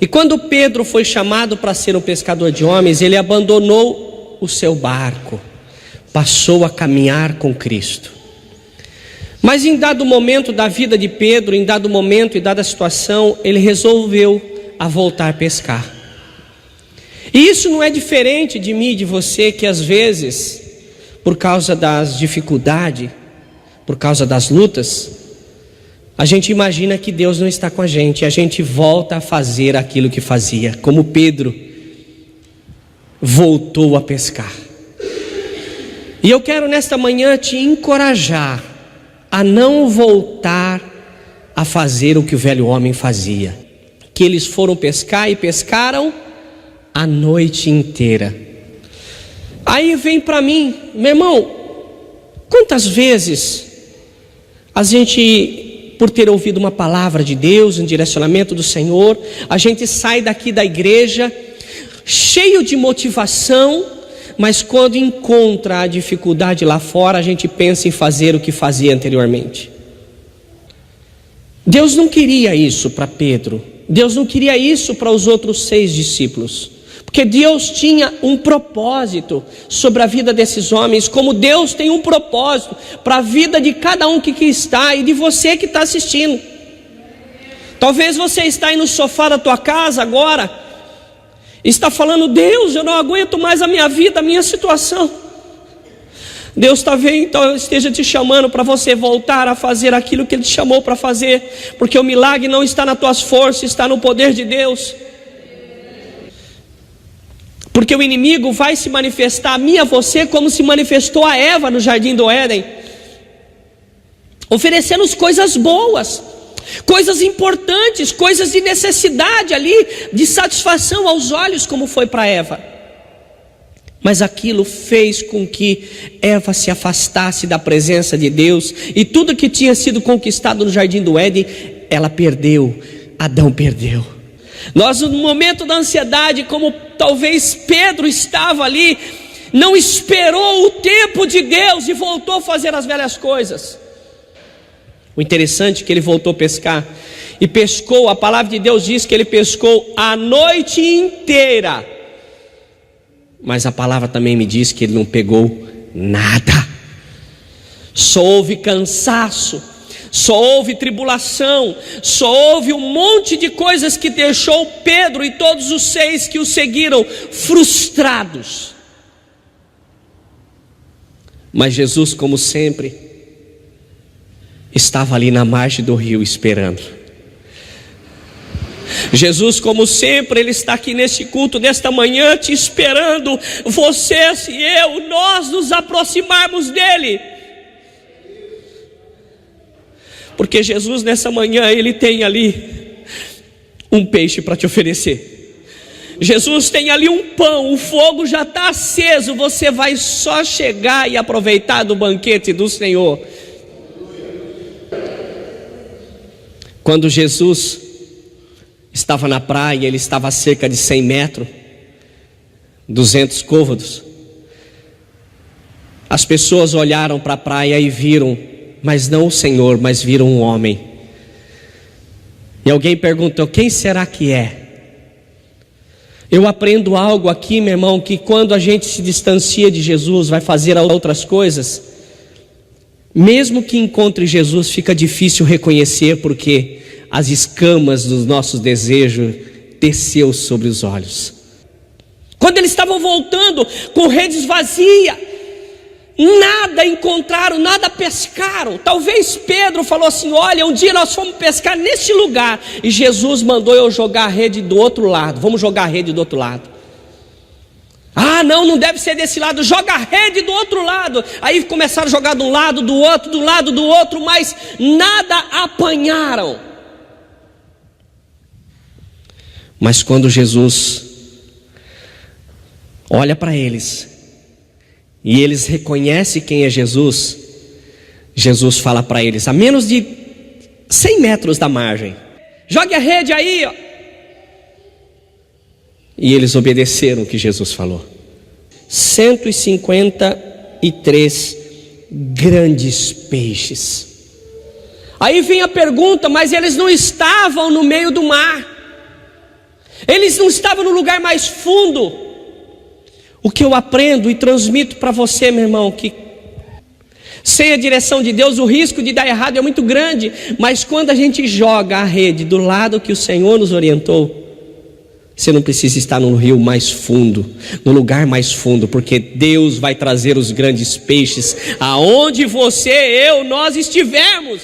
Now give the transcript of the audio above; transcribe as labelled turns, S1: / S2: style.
S1: E quando Pedro foi chamado para ser um pescador de homens, ele abandonou o seu barco, passou a caminhar com Cristo. Mas em dado momento da vida de Pedro, em dado momento e dada a situação, ele resolveu a voltar a pescar. E isso não é diferente de mim e de você, que às vezes, por causa das dificuldades, por causa das lutas, a gente imagina que Deus não está com a gente volta a fazer aquilo que fazia, como Pedro voltou a pescar. E eu quero nesta manhã te encorajar a não voltar a fazer o que o velho homem fazia, que eles foram pescar e pescaram a noite inteira. Aí vem para mim, meu irmão, quantas vezes a gente, por ter ouvido uma palavra de Deus, um direcionamento do Senhor, a gente sai daqui da igreja cheio de motivação, mas quando encontra a dificuldade lá fora, a gente pensa em fazer o que fazia anteriormente. Deus não queria isso para Pedro, Deus não queria isso para os outros 6 discípulos, porque Deus tinha um propósito sobre a vida desses homens, como Deus tem um propósito para a vida de cada um que aqui está e de você que está assistindo. Talvez você está aí no sofá da tua casa agora, está falando: Deus, eu não aguento mais a minha vida, a minha situação. Deus está vendo, então esteja te chamando para você voltar a fazer aquilo que Ele te chamou para fazer, porque o milagre não está nas tuas forças, está no poder de Deus. Porque o inimigo vai se manifestar a mim e a você como se manifestou a Eva no jardim do Éden, oferecendo coisas boas, coisas importantes, coisas de necessidade ali, de satisfação aos olhos, como foi para Eva. Mas aquilo fez com que Eva se afastasse da presença de Deus, e tudo que tinha sido conquistado no jardim do Éden, ela perdeu, Adão perdeu. Nós, no momento da ansiedade, como talvez Pedro estava ali, não esperou o tempo de Deus e voltou a fazer as velhas coisas. O interessante é que ele voltou a pescar, e pescou, a palavra de Deus diz que ele pescou a noite inteira, mas a palavra também me diz que ele não pegou nada. Só houve cansaço, só houve tribulação, só houve um monte de coisas que deixou Pedro e todos os 6 que o seguiram frustrados. Mas Jesus, como sempre, estava ali na margem do rio esperando. Jesus, como sempre, Ele está aqui neste culto, nesta manhã, te esperando, vocês e eu, nós nos aproximarmos dEle. Porque Jesus nessa manhã, Ele tem ali um peixe para te oferecer. Jesus tem ali um pão, o fogo já está aceso, você vai só chegar e aproveitar do banquete do Senhor. Quando Jesus estava na praia, ele estava a cerca de 100 metros, 200 côvados. As pessoas olharam para a praia e viram, mas não o Senhor, mas viram um homem. E alguém perguntou: quem será que é? Eu aprendo algo aqui, meu irmão, que quando a gente se distancia de Jesus, vai fazer outras coisas, mesmo que encontre Jesus, fica difícil reconhecer, porque as escamas dos nossos desejos desceu sobre os olhos. Quando eles estavam voltando com redes vazias, nada encontraram, nada pescaram. Talvez Pedro falou assim: olha, um dia nós fomos pescar nesse lugar, e Jesus mandou eu jogar a rede do outro lado. Vamos jogar a rede do outro lado. Ah, não deve ser desse lado, joga a rede do outro lado. Aí começaram a jogar de um lado, do outro, do lado do outro, mas nada apanharam. Mas quando Jesus olha para eles, e eles reconhecem quem é Jesus, Jesus fala para eles, a menos de 100 metros da margem: jogue a rede aí, ó. E eles obedeceram o que Jesus falou. 153 grandes peixes. Aí vem a pergunta: mas eles não estavam no meio do mar, Eles não estavam no lugar mais fundo. O que eu aprendo e transmito para você, meu irmão, que sem a direção de Deus o risco de dar errado é muito grande. Mas quando a gente joga a rede do lado que o Senhor nos orientou, você não precisa estar no rio mais fundo, no lugar mais fundo, porque Deus vai trazer os grandes peixes aonde você, eu, nós estivermos.